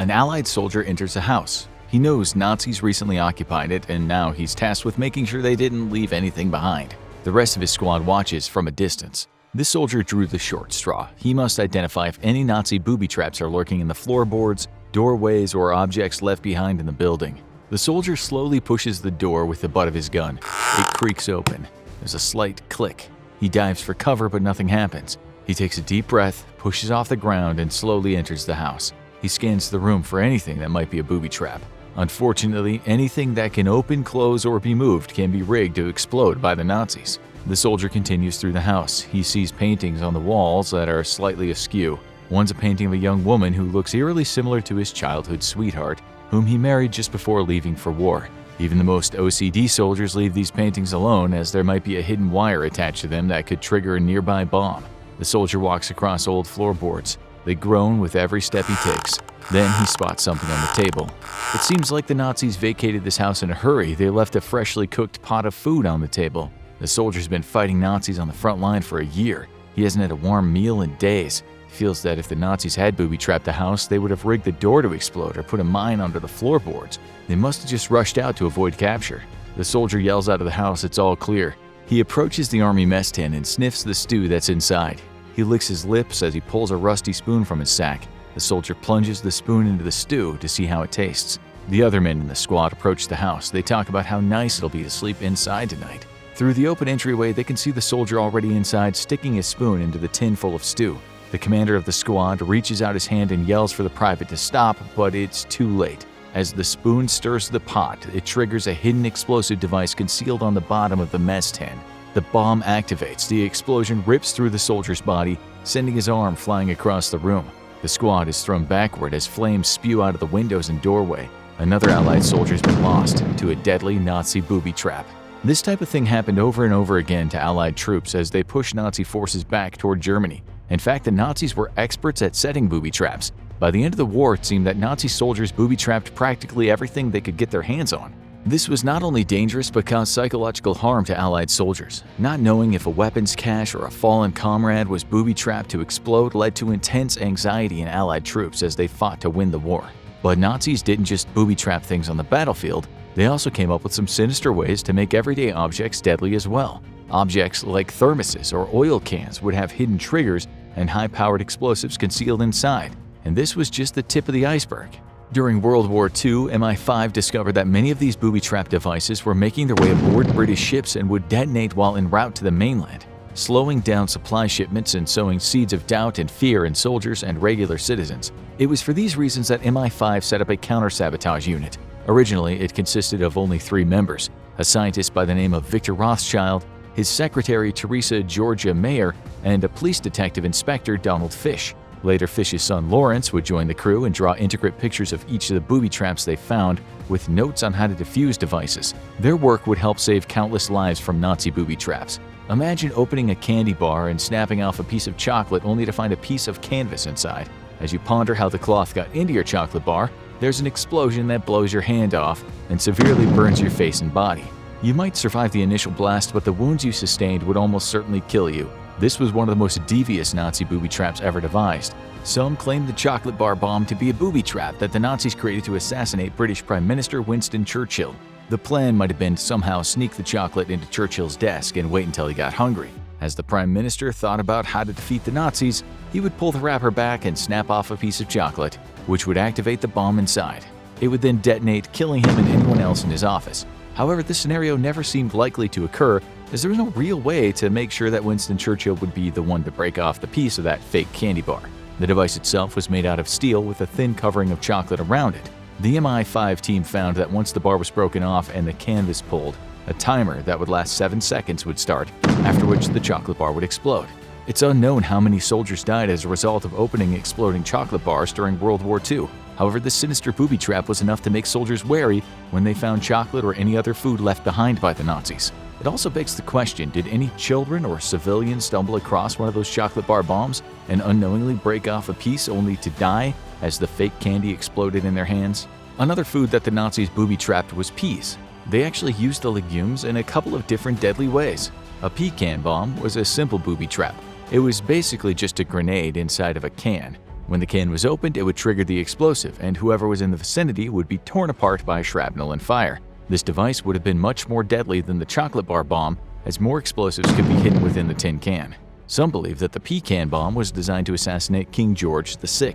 An Allied soldier enters a house. He knows Nazis recently occupied it, and now he's tasked with making sure they didn't leave anything behind. The rest of his squad watches from a distance. This soldier drew the short straw. He must identify if any Nazi booby traps are lurking in the floorboards, doorways, or objects left behind in the building. The soldier slowly pushes the door with the butt of his gun. It creaks open. There's a slight click. He dives for cover, but nothing happens. He takes a deep breath, pushes off the ground, and slowly enters the house. He scans the room for anything that might be a booby trap. Unfortunately, anything that can open, close, or be moved can be rigged to explode by the Nazis. The soldier continues through the house. He sees paintings on the walls that are slightly askew. One's a painting of a young woman who looks eerily similar to his childhood sweetheart, whom he married just before leaving for war. Even the most OCD soldiers leave these paintings alone, as there might be a hidden wire attached to them that could trigger a nearby bomb. The soldier walks across old floorboards. They groan with every step he takes. Then he spots something on the table. It seems like the Nazis vacated this house in a hurry. They left a freshly cooked pot of food on the table. The soldier's been fighting Nazis on the front line for a year. He hasn't had a warm meal in days. He feels that if the Nazis had booby-trapped the house, they would have rigged the door to explode or put a mine under the floorboards. They must have just rushed out to avoid capture. The soldier yells out of the house, "It's all clear." He approaches the army mess tin and sniffs the stew that's inside. He licks his lips as he pulls a rusty spoon from his sack. The soldier plunges the spoon into the stew to see how it tastes. The other men in the squad approach the house. They talk about how nice it'll be to sleep inside tonight. Through the open entryway, they can see the soldier already inside, sticking his spoon into the tin full of stew. The commander of the squad reaches out his hand and yells for the private to stop, but it's too late. As the spoon stirs the pot, it triggers a hidden explosive device concealed on the bottom of the mess tin. The bomb activates. The explosion rips through the soldier's body, sending his arm flying across the room. The squad is thrown backward as flames spew out of the windows and doorway. Another Allied soldier's been lost to a deadly Nazi booby trap. This type of thing happened over and over again to Allied troops as they pushed Nazi forces back toward Germany. In fact, the Nazis were experts at setting booby traps. By the end of the war, it seemed that Nazi soldiers booby-trapped practically everything they could get their hands on. This was not only dangerous but caused psychological harm to Allied soldiers. Not knowing if a weapons cache or a fallen comrade was booby-trapped to explode led to intense anxiety in Allied troops as they fought to win the war. But Nazis didn't just booby-trap things on the battlefield, they also came up with some sinister ways to make everyday objects deadly as well. Objects like thermoses or oil cans would have hidden triggers and high-powered explosives concealed inside, and this was just the tip of the iceberg. During World War II, MI5 discovered that many of these booby-trap devices were making their way aboard British ships and would detonate while en route to the mainland, slowing down supply shipments and sowing seeds of doubt and fear in soldiers and regular citizens. It was for these reasons that MI5 set up a counter-sabotage unit. Originally, it consisted of only 3 members, a scientist by the name of Victor Rothschild, his secretary Teresa Georgia Mayer, and a police detective inspector Donald Fish. Later, Fish's son Lawrence would join the crew and draw intricate pictures of each of the booby traps they found, with notes on how to defuse devices. Their work would help save countless lives from Nazi booby traps. Imagine opening a candy bar and snapping off a piece of chocolate only to find a piece of canvas inside. As you ponder how the cloth got into your chocolate bar, there's an explosion that blows your hand off and severely burns your face and body. You might survive the initial blast, but the wounds you sustained would almost certainly kill you. This was one of the most devious Nazi booby traps ever devised. Some claim the chocolate bar bomb to be a booby trap that the Nazis created to assassinate British Prime Minister Winston Churchill. The plan might have been to somehow sneak the chocolate into Churchill's desk and wait until he got hungry. As the Prime Minister thought about how to defeat the Nazis, he would pull the wrapper back and snap off a piece of chocolate, which would activate the bomb inside. It would then detonate, killing him and anyone else in his office. However, this scenario never seemed likely to occur, as there was no real way to make sure that Winston Churchill would be the one to break off the piece of that fake candy bar. The device itself was made out of steel with a thin covering of chocolate around it. The MI5 team found that once the bar was broken off and the canvas pulled, a timer that would last 7 seconds would start, after which the chocolate bar would explode. It's unknown how many soldiers died as a result of opening exploding chocolate bars during World War II. However, this sinister booby trap was enough to make soldiers wary when they found chocolate or any other food left behind by the Nazis. It also begs the question, did any children or civilians stumble across one of those chocolate bar bombs and unknowingly break off a piece only to die as the fake candy exploded in their hands? Another food that the Nazis booby-trapped was peas. They actually used the legumes in a couple of different deadly ways. A pecan bomb was a simple booby trap. It was basically just a grenade inside of a can. When the can was opened, it would trigger the explosive, and whoever was in the vicinity would be torn apart by shrapnel and fire. This device would have been much more deadly than the chocolate bar bomb, as more explosives could be hidden within the tin can. Some believe that the pecan bomb was designed to assassinate King George VI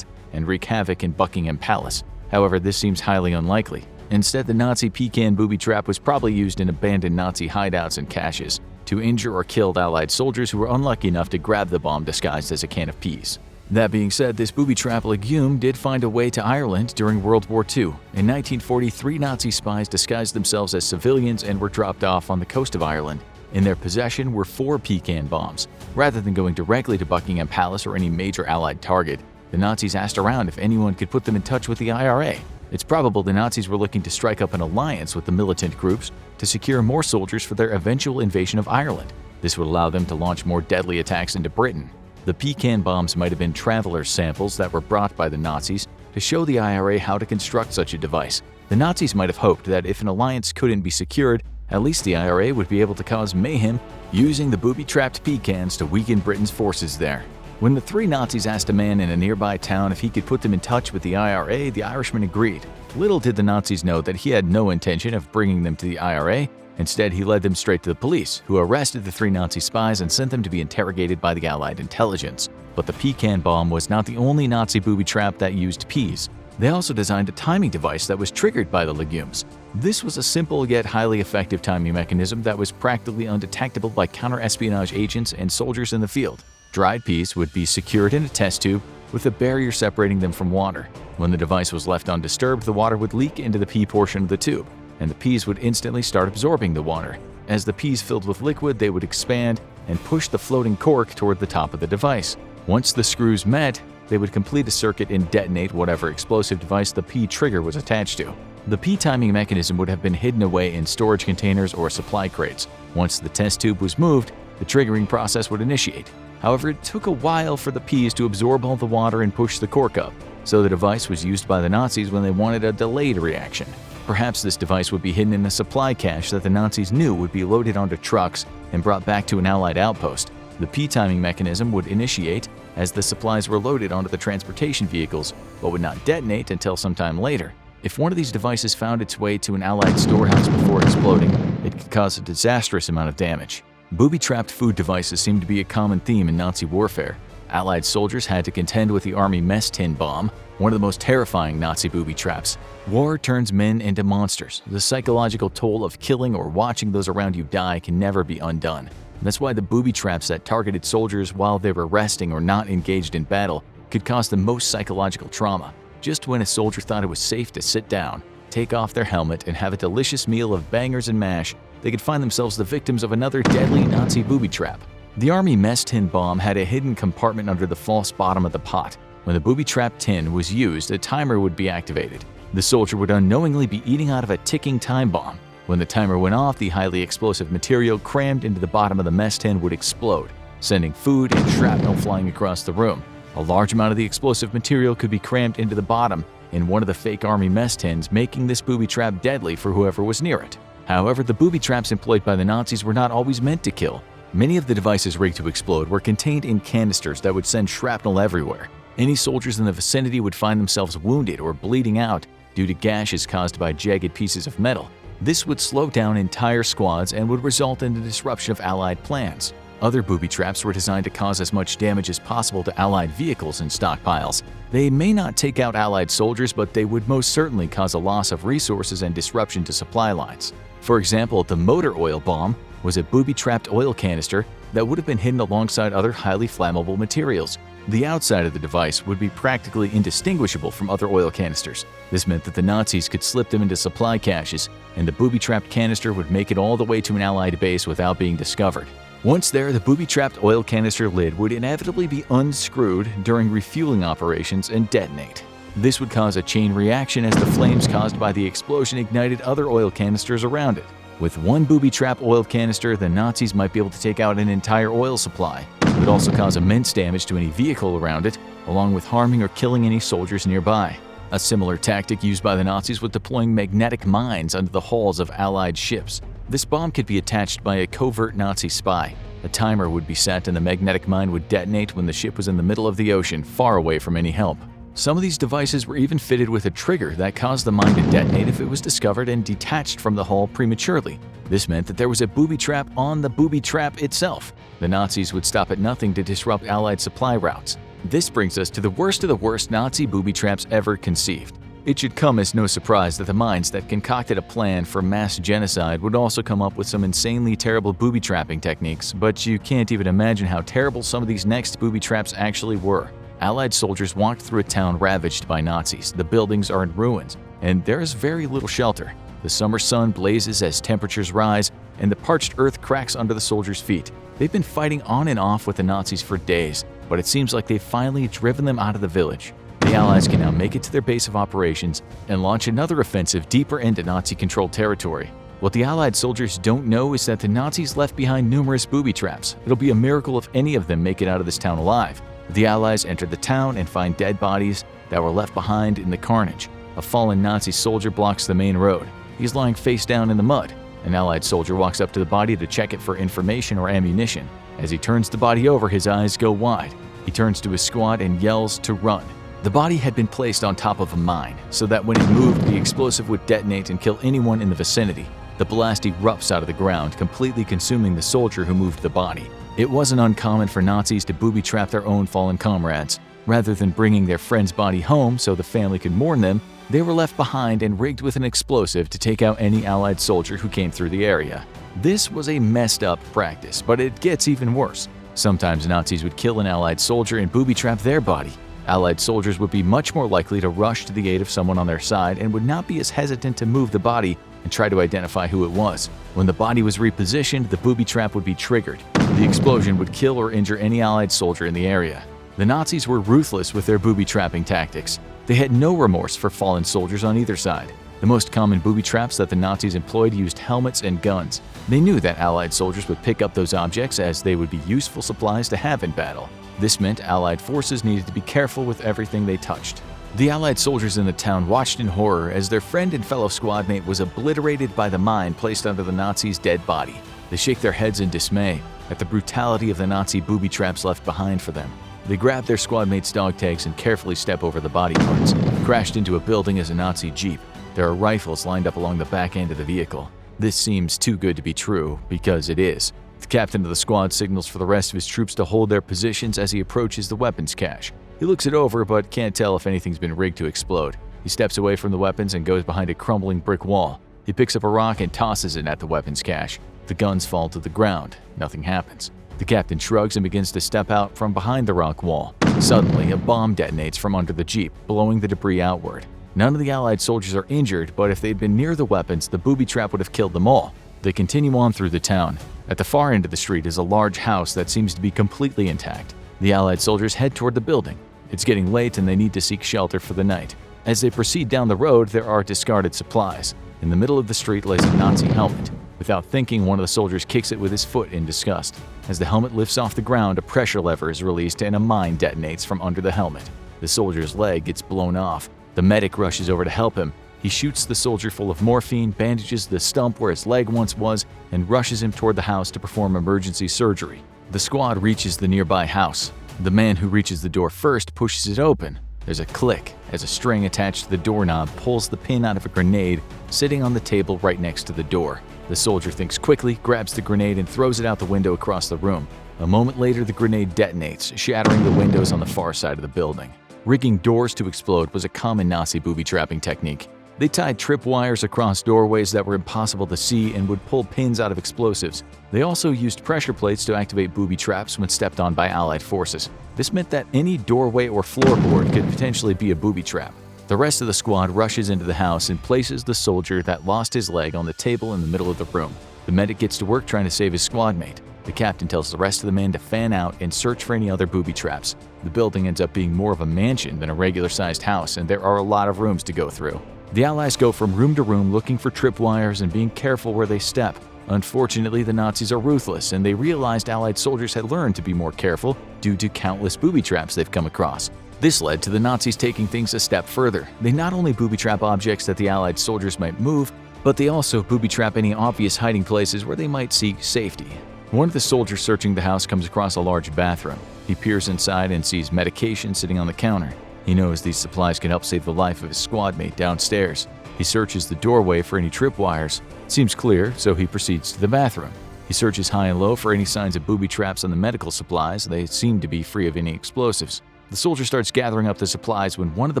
and wreak havoc in Buckingham Palace. However, this seems highly unlikely. Instead, the Nazi pecan booby trap was probably used in abandoned Nazi hideouts and caches to injure or kill Allied soldiers who were unlucky enough to grab the bomb disguised as a can of peas. That being said, this booby trap legume did find a way to Ireland during World War II. In 1940, 3 Nazi spies disguised themselves as civilians and were dropped off on the coast of Ireland. In their possession were 4 pecan bombs. Rather than going directly to Buckingham Palace or any major Allied target, the Nazis asked around if anyone could put them in touch with the IRA. It's probable the Nazis were looking to strike up an alliance with the militant groups to secure more soldiers for their eventual invasion of Ireland. This would allow them to launch more deadly attacks into Britain. The pecan bombs might have been traveler's samples that were brought by the Nazis to show the IRA how to construct such a device. The Nazis might have hoped that if an alliance couldn't be secured, at least the IRA would be able to cause mayhem using the booby-trapped pecans to weaken Britain's forces there. When the 3 Nazis asked a man in a nearby town if he could put them in touch with the IRA, the Irishman agreed. Little did the Nazis know that he had no intention of bringing them to the IRA. Instead, he led them straight to the police, who arrested the 3 Nazi spies and sent them to be interrogated by the Allied intelligence. But the pecan bomb was not the only Nazi booby trap that used peas. They also designed a timing device that was triggered by the legumes. This was a simple yet highly effective timing mechanism that was practically undetectable by counter-espionage agents and soldiers in the field. Dried peas would be secured in a test tube with a barrier separating them from water. When the device was left undisturbed, the water would leak into the pea portion of the tube, and the peas would instantly start absorbing the water. As the peas filled with liquid, they would expand and push the floating cork toward the top of the device. Once the screws met, they would complete a circuit and detonate whatever explosive device the pea trigger was attached to. The pea timing mechanism would have been hidden away in storage containers or supply crates. Once the test tube was moved, the triggering process would initiate. However, it took a while for the peas to absorb all the water and push the cork up, so the device was used by the Nazis when they wanted a delayed reaction. Perhaps this device would be hidden in a supply cache that the Nazis knew would be loaded onto trucks and brought back to an Allied outpost. The pea timing mechanism would initiate as the supplies were loaded onto the transportation vehicles, but would not detonate until sometime later. If one of these devices found its way to an Allied storehouse before exploding, it could cause a disastrous amount of damage. Booby-trapped food devices seem to be a common theme in Nazi warfare. Allied soldiers had to contend with the Army mess tin bomb, one of the most terrifying Nazi booby traps. War turns men into monsters. The psychological toll of killing or watching those around you die can never be undone. That's why the booby traps that targeted soldiers while they were resting or not engaged in battle could cause the most psychological trauma. Just when a soldier thought it was safe to sit down, take off their helmet, and have a delicious meal of bangers and mash, they could find themselves the victims of another deadly Nazi booby trap. The Army mess tin bomb had a hidden compartment under the false bottom of the pot. When the booby trap tin was used, a timer would be activated. The soldier would unknowingly be eating out of a ticking time bomb. When the timer went off, the highly explosive material crammed into the bottom of the mess tin would explode, sending food and shrapnel flying across the room. A large amount of the explosive material could be crammed into the bottom in one of the fake Army mess tins, making this booby trap deadly for whoever was near it. However, the booby traps employed by the Nazis were not always meant to kill. Many of the devices rigged to explode were contained in canisters that would send shrapnel everywhere. Any soldiers in the vicinity would find themselves wounded or bleeding out due to gashes caused by jagged pieces of metal. This would slow down entire squads and would result in the disruption of Allied plans. Other booby traps were designed to cause as much damage as possible to Allied vehicles and stockpiles. They may not take out Allied soldiers, but they would most certainly cause a loss of resources and disruption to supply lines. For example, the motor oil bomb was a booby-trapped oil canister that would have been hidden alongside other highly flammable materials. The outside of the device would be practically indistinguishable from other oil canisters. This meant that the Nazis could slip them into supply caches, and the booby-trapped canister would make it all the way to an Allied base without being discovered. Once there, the booby-trapped oil canister lid would inevitably be unscrewed during refueling operations and detonate. This would cause a chain reaction as the flames caused by the explosion ignited other oil canisters around it. With one booby-trap oil canister, the Nazis might be able to take out an entire oil supply. It would also cause immense damage to any vehicle around it, along with harming or killing any soldiers nearby. A similar tactic used by the Nazis was deploying magnetic mines under the hulls of Allied ships. This bomb could be attached by a covert Nazi spy. A timer would be set and the magnetic mine would detonate when the ship was in the middle of the ocean, far away from any help. Some of these devices were even fitted with a trigger that caused the mine to detonate if it was discovered and detached from the hull prematurely. This meant that there was a booby trap on the booby trap itself. The Nazis would stop at nothing to disrupt Allied supply routes. This brings us to the worst of the worst Nazi booby traps ever conceived. It should come as no surprise that the minds that concocted a plan for mass genocide would also come up with some insanely terrible booby trapping techniques, but you can't even imagine how terrible some of these next booby traps actually were. Allied soldiers walked through a town ravaged by Nazis. The buildings are in ruins, and there is very little shelter. The summer sun blazes as temperatures rise, and the parched earth cracks under the soldiers' feet. They've been fighting on and off with the Nazis for days, but it seems like they've finally driven them out of the village. The Allies can now make it to their base of operations and launch another offensive deeper into Nazi-controlled territory. What the Allied soldiers don't know is that the Nazis left behind numerous booby traps. It'll be a miracle if any of them make it out of this town alive. The Allies enter the town and find dead bodies that were left behind in the carnage. A fallen Nazi soldier blocks the main road. He's lying face down in the mud. An Allied soldier walks up to the body to check it for information or ammunition. As he turns the body over, his eyes go wide. He turns to his squad and yells to run. The body had been placed on top of a mine, so that when it moved, the explosive would detonate and kill anyone in the vicinity. The blast erupts out of the ground, completely consuming the soldier who moved the body. It wasn't uncommon for Nazis to booby-trap their own fallen comrades. Rather than bringing their friend's body home so the family could mourn them, they were left behind and rigged with an explosive to take out any Allied soldier who came through the area. This was a messed up practice, but it gets even worse. Sometimes Nazis would kill an Allied soldier and booby-trap their body. Allied soldiers would be much more likely to rush to the aid of someone on their side and would not be as hesitant to move the body and try to identify who it was. When the body was repositioned, the booby trap would be triggered. The explosion would kill or injure any Allied soldier in the area. The Nazis were ruthless with their booby-trapping tactics. They had no remorse for fallen soldiers on either side. The most common booby traps that the Nazis employed used helmets and guns. They knew that Allied soldiers would pick up those objects as they would be useful supplies to have in battle. This meant Allied forces needed to be careful with everything they touched. The Allied soldiers in the town watched in horror as their friend and fellow squadmate was obliterated by the mine placed under the Nazi's dead body. They shake their heads in dismay at the brutality of the Nazi booby traps left behind for them. They grab their squadmates' dog tags and carefully step over the body parts. Crashed into a building is a Nazi jeep. There are rifles lined up along the back end of the vehicle. This seems too good to be true, because it is. The captain of the squad signals for the rest of his troops to hold their positions as he approaches the weapons cache. He looks it over but can't tell if anything's been rigged to explode. He steps away from the weapons and goes behind a crumbling brick wall. He picks up a rock and tosses it at the weapons cache. The guns fall to the ground. Nothing happens. The captain shrugs and begins to step out from behind the rock wall. Suddenly, a bomb detonates from under the jeep, blowing the debris outward. None of the Allied soldiers are injured, but if they'd been near the weapons, the booby trap would have killed them all. They continue on through the town. At the far end of the street is a large house that seems to be completely intact. The Allied soldiers head toward the building. It's getting late and they need to seek shelter for the night. As they proceed down the road, there are discarded supplies. In the middle of the street lays a Nazi helmet. Without thinking, one of the soldiers kicks it with his foot in disgust. As the helmet lifts off the ground, a pressure lever is released and a mine detonates from under the helmet. The soldier's leg gets blown off. The medic rushes over to help him. He shoots the soldier full of morphine, bandages the stump where his leg once was, and rushes him toward the house to perform emergency surgery. The squad reaches the nearby house. The man who reaches the door first pushes it open. There's a click as a string attached to the doorknob pulls the pin out of a grenade sitting on the table right next to the door. The soldier thinks quickly, grabs the grenade, and throws it out the window across the room. A moment later, the grenade detonates, shattering the windows on the far side of the building. Rigging doors to explode was a common Nazi booby-trapping technique. They tied tripwires across doorways that were impossible to see and would pull pins out of explosives. They also used pressure plates to activate booby traps when stepped on by Allied forces. This meant that any doorway or floorboard could potentially be a booby trap. The rest of the squad rushes into the house and places the soldier that lost his leg on the table in the middle of the room. The medic gets to work trying to save his squadmate. The captain tells the rest of the men to fan out and search for any other booby traps. The building ends up being more of a mansion than a regular-sized house, and there are a lot of rooms to go through. The Allies go from room to room looking for tripwires and being careful where they step. Unfortunately, the Nazis are ruthless, and they realized Allied soldiers had learned to be more careful due to countless booby traps they've come across. This led to the Nazis taking things a step further. They not only booby trap objects that the Allied soldiers might move, but they also booby trap any obvious hiding places where they might seek safety. One of the soldiers searching the house comes across a large bathroom. He peers inside and sees medication sitting on the counter. He knows these supplies can help save the life of his squad mate downstairs. He searches the doorway for any tripwires. It seems clear, so he proceeds to the bathroom. He searches high and low for any signs of booby traps on the medical supplies. They seem to be free of any explosives. The soldier starts gathering up the supplies when one of the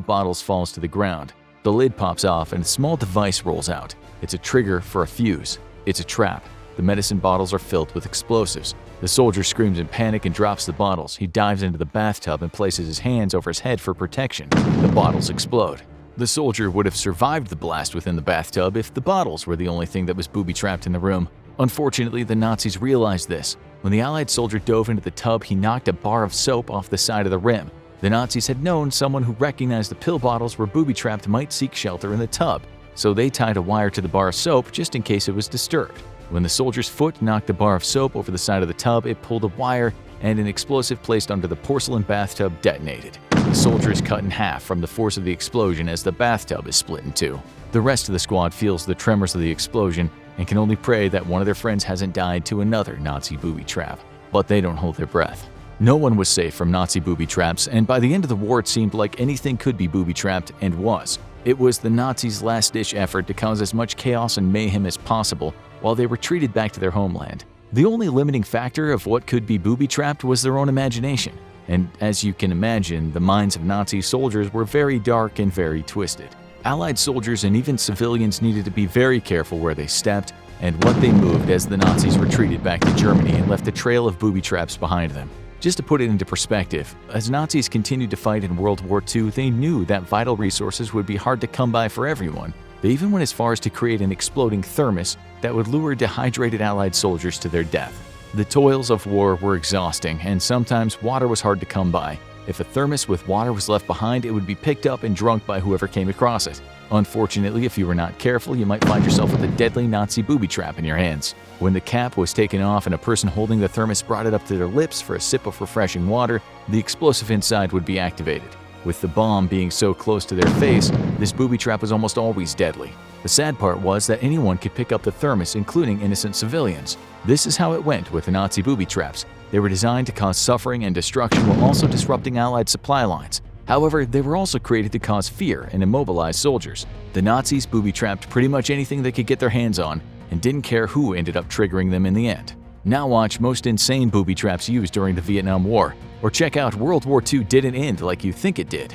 bottles falls to the ground. The lid pops off and a small device rolls out. It's a trigger for a fuse. It's a trap. The medicine bottles are filled with explosives. The soldier screams in panic and drops the bottles. He dives into the bathtub and places his hands over his head for protection. The bottles explode. The soldier would have survived the blast within the bathtub if the bottles were the only thing that was booby-trapped in the room. Unfortunately, the Nazis realized this. When the Allied soldier dove into the tub, he knocked a bar of soap off the side of the rim. The Nazis had known someone who recognized the pill bottles were booby-trapped might seek shelter in the tub, so they tied a wire to the bar of soap just in case it was disturbed. When the soldier's foot knocked the bar of soap over the side of the tub, it pulled a wire and an explosive placed under the porcelain bathtub detonated. The soldier is cut in half from the force of the explosion as the bathtub is split in two. The rest of the squad feels the tremors of the explosion and can only pray that one of their friends hasn't died to another Nazi booby trap. But they don't hold their breath. No one was safe from Nazi booby traps, and by the end of the war it seemed like anything could be booby-trapped, and was. It was the Nazis' last-ditch effort to cause as much chaos and mayhem as possible while they retreated back to their homeland. The only limiting factor of what could be booby-trapped was their own imagination, and as you can imagine, the minds of Nazi soldiers were very dark and very twisted. Allied soldiers and even civilians needed to be very careful where they stepped and what they moved as the Nazis retreated back to Germany and left a trail of booby traps behind them. Just to put it into perspective, as Nazis continued to fight in World War II, they knew that vital resources would be hard to come by for everyone. They even went as far as to create an exploding thermos that would lure dehydrated Allied soldiers to their death. The toils of war were exhausting, and sometimes water was hard to come by. If a thermos with water was left behind, it would be picked up and drunk by whoever came across it. Unfortunately, if you were not careful, you might find yourself with a deadly Nazi booby trap in your hands. When the cap was taken off and a person holding the thermos brought it up to their lips for a sip of refreshing water, the explosive inside would be activated. With the bomb being so close to their face, this booby trap was almost always deadly. The sad part was that anyone could pick up the thermos, including innocent civilians. This is how it went with the Nazi booby traps. They were designed to cause suffering and destruction while also disrupting Allied supply lines. However, they were also created to cause fear and immobilize soldiers. The Nazis booby-trapped pretty much anything they could get their hands on and didn't care who ended up triggering them in the end. Now watch most insane booby traps used during the Vietnam War, or check out World War II Didn't End Like You Think It Did.